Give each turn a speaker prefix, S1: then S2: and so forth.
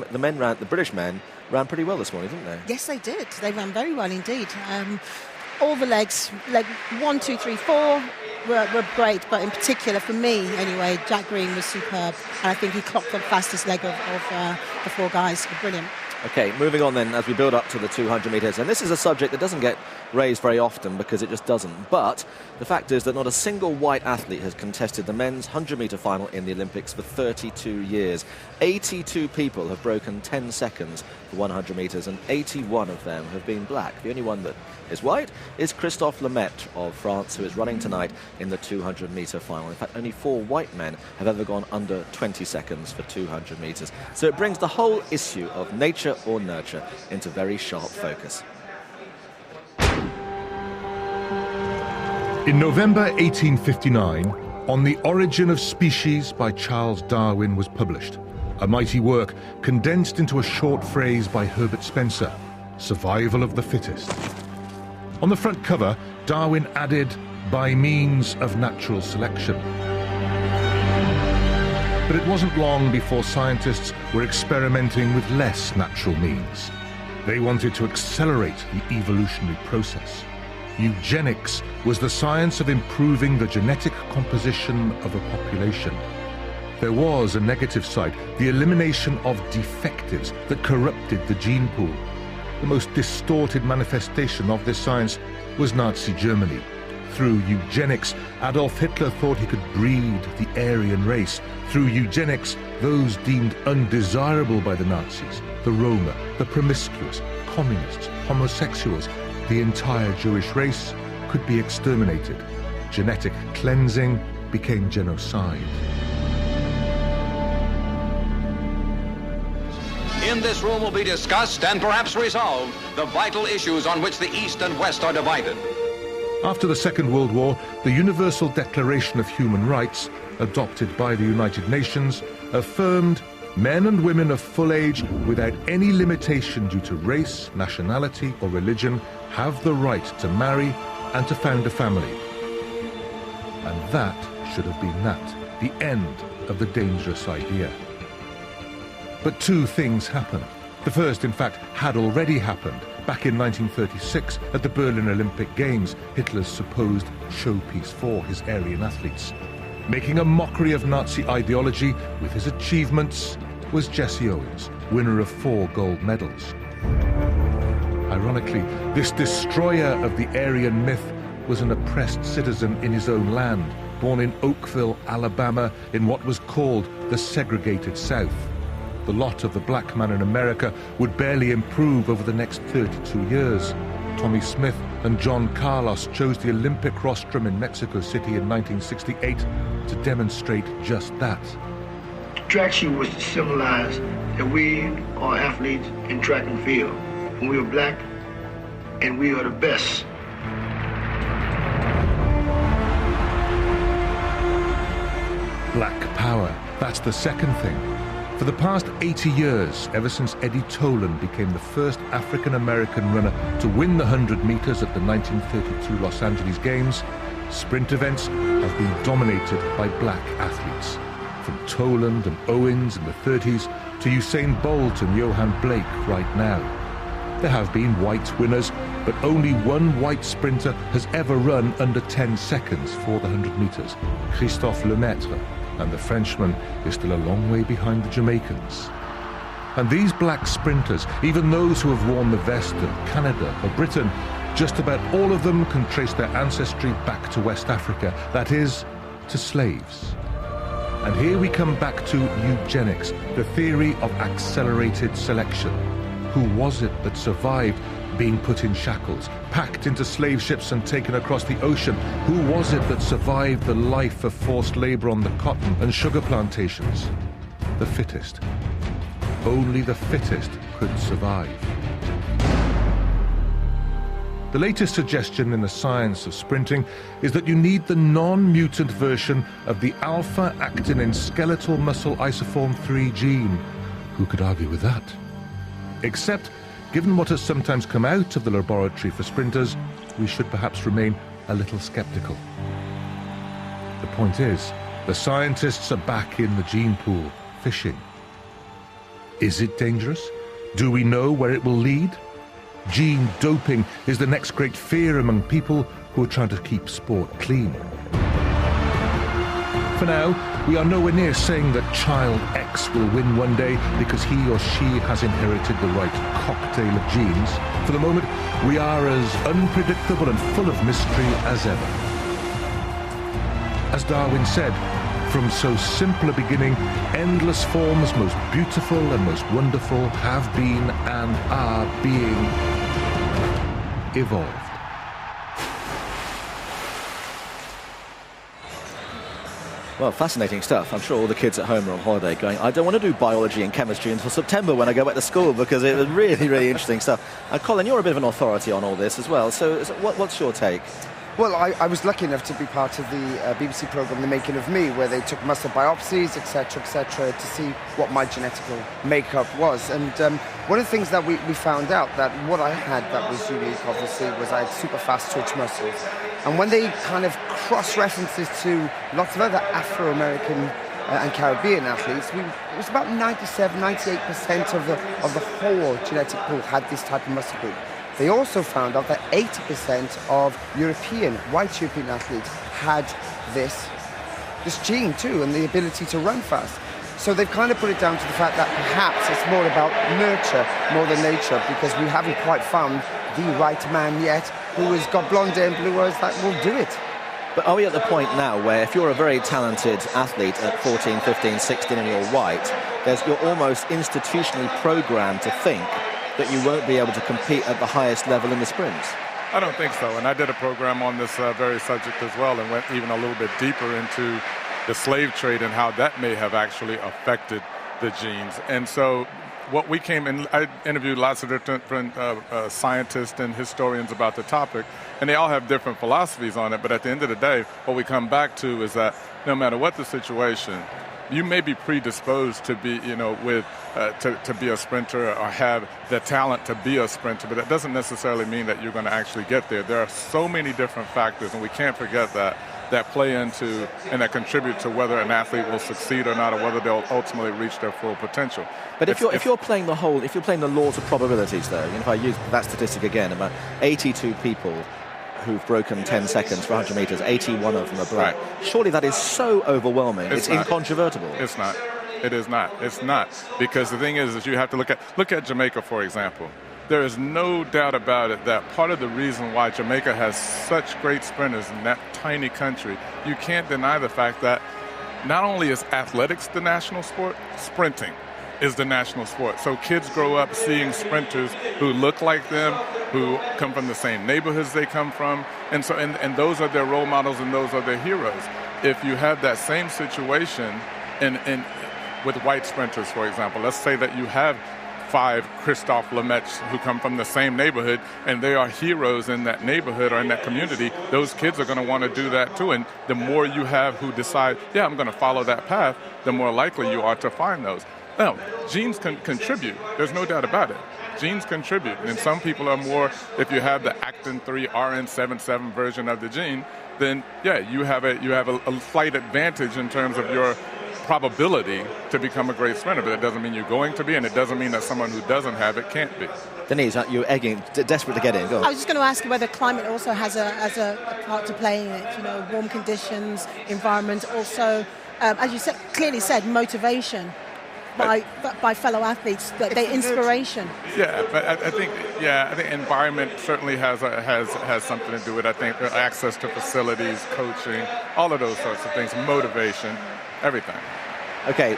S1: the British men ran pretty well this morning, didn't they?
S2: Yes, they did. They ran very well indeed. All the legs, leg 1, 2, 3, 4 were great, but in particular for me anyway, Jack Green was superb, and I think he clocked the fastest leg of the 4 guys. Brilliant.
S1: Okay, moving on then as we build up to the 200 metres. And this is a subject that doesn't get raised very often because it just doesn't. But the fact is that not a single white athlete has contested the men's 100-metre final in the Olympics for 32 years. 82 people have broken 10 seconds for 100 metres, and 81 of them have been black. The only one that is white is Christophe Lemaitre of France, who is running tonight in the 200-metre final. In fact, only 4 white men have ever gone under 20 seconds for 200 metres. So it brings the whole issue of nature or nurture into very sharp focus.
S3: In November 1859, On the Origin of Species by Charles Darwin was published, a mighty work condensed into a short phrase by Herbert Spencer, Survival of the Fittest. On the front cover, Darwin added, by means of natural selection. But it wasn't long before scientists were experimenting with less natural means. They wanted to accelerate the evolutionary process. Eugenics was the science of improving the genetic composition of a population. There was a negative side, the elimination of defectives that corrupted the gene pool. The most distorted manifestation of this science was Nazi Germany. Through eugenics, Adolf Hitler thought he could breed the Aryan race. Through eugenics, those deemed undesirable by the Nazis, the Roma, the promiscuous, communists, homosexuals, the entire Jewish race could be exterminated. Genetic cleansing became genocide.
S4: In this room will be discussed and perhaps resolved the vital issues on which the East and West are divided.
S3: After the Second World War, the Universal Declaration of Human Rights, adopted by the United Nations, affirmed men and women of full age, without any limitation due to race, nationality, or religion, have the right to marry and to found a family. And that should have been that, the end of the dangerous idea. But 2 things happened. The first, in fact, had already happened. Back in 1936, at the Berlin Olympic Games, Hitler's supposed showpiece for his Aryan athletes. Making a mockery of Nazi ideology with his achievements was Jesse Owens, winner of 4 gold medals. Ironically, this destroyer of the Aryan myth was an oppressed citizen in his own land, born in Oakville, Alabama, in what was called the segregated South. The lot of the black man in America would barely improve over the next 32 years. Tommy Smith and John Carlos chose the Olympic rostrum in Mexico City in 1968 to demonstrate just that.
S5: Track shoe was to symbolize that we are athletes in track and field, and we are black, and we are the best.
S3: Black power, that's the second thing. For the past 80 years, ever since Eddie Tolan became the first African-American runner to win the 100 meters at the 1932 Los Angeles Games, sprint events have been dominated by black athletes. From Toland and Owens in the 30s to Usain Bolt and Johan Blake right now. There have been white winners, but only one white sprinter has ever run under 10 seconds for the 100 meters, Christophe Lemaitre. And the Frenchman is still a long way behind the Jamaicans. And these black sprinters, even those who have worn the vest of Canada or Britain, just about all of them can trace their ancestry back to West Africa, that is, to slaves. And here we come back to eugenics, the theory of accelerated selection. Who was it that survived being put in shackles, packed into slave ships and taken across the ocean? Who was it that survived the life of forced labor on the cotton and sugar plantations? The fittest. Only the fittest could survive. The latest suggestion in the science of sprinting is that you need the non-mutant version of the alpha-actinin skeletal muscle isoform 3 gene. Who could argue with that? Except, given what has sometimes come out of the laboratory for sprinters, we should perhaps remain a little skeptical. The point is, the scientists are back in the gene pool, fishing. Is it dangerous? Do we know where it will lead? Gene doping is the next great fear among people who are trying to keep sport clean. For now, we are nowhere near saying that Child X will win one day because he or she has inherited the right cocktail of genes. For the moment, we are as unpredictable and full of mystery as ever. As Darwin said, from so simple a beginning, endless forms most beautiful and most wonderful have been and are being evolved.
S1: Well, fascinating stuff. I'm sure all the kids at home are on holiday going, I don't want to do biology and chemistry until September when I go back to school, because it was really, really interesting stuff. And Colin, you're a bit of an authority on all this as well. So what's your take?
S6: Well, I was lucky enough to be part of the BBC programme The Making of Me, where they took muscle biopsies, etc., to see what my genetical makeup was. And one of the things that we found out, that what I had that was unique, obviously, was I had super fast twitch muscles. And when they kind of cross-references to lots of other Afro-American and Caribbean athletes, it was about 97-98% of the whole genetic pool had this type of muscle group. They also found out that 80% of white European athletes had this gene too, and the ability to run fast. So they've kind of put it down to the fact that perhaps it's more about nurture more than nature, because we haven't quite found the right man yet who has got blonde hair and blue eyes that will do it.
S1: But are we at the point now where if you're a very talented athlete at 14, 15, 16 and you're white, you're almost institutionally programmed to think that you won't be able to compete at the highest level in the sprints?
S7: I don't think so. And I did a program on this very subject as well, and went even a little bit deeper into the slave trade and how that may have actually affected the genes. And so what we came in, I interviewed lots of different scientists and historians about the topic, and they all have different philosophies on it. But at the end of the day, what we come back to is that no matter what the situation, you may be predisposed to be, to be a sprinter or have the talent to be a sprinter, but that doesn't necessarily mean that you're going to actually get there. There are so many different factors, and we can't forget that play into and that contribute to whether an athlete will succeed or not, or whether they'll ultimately reach their full potential.
S1: But if you're playing the laws of probabilities, though, if I use that statistic again, about 82 people who've broken 10 seconds for 100 meters, 81 of them are black. Right. Surely that is so overwhelming. It's incontrovertible.
S7: It's not. It is not. It's not. Because the thing is you have to look at Jamaica, for example. There is no doubt about it that part of the reason why Jamaica has such great sprinters in that tiny country, you can't deny the fact that not only is athletics the national sport, sprinting is the national sport. So kids grow up seeing sprinters who look like them, who come from the same neighborhoods they come from, and so and those are their role models and those are their heroes. If you have that same situation with white sprinters, for example, let's say that you have 5 Christophe Lemaitres who come from the same neighborhood and they are heroes in that neighborhood or in that community, those kids are going to want to do that too. And the more you have who decide, yeah, I'm going to follow that path, the more likely you are to find those. Now, genes can contribute. There's no doubt about it. Genes contribute. And some people are more, if you have the Actin3 RN77 version of the gene, then yeah, you have a slight advantage in terms of your probability to become a great sprinter, but it doesn't mean you're going to be, and it doesn't mean that someone who doesn't have it can't be.
S1: Denise, you're desperate to get in. Go on.
S2: I was just going to ask you whether climate also has a part to play in it. Warm conditions, environment, also, as you clearly said, motivation by fellow athletes, their inspiration.
S7: Yeah, but I think environment certainly has something to do with it. I think access to facilities, coaching, all of those sorts of things, motivation, everything.
S1: Okay.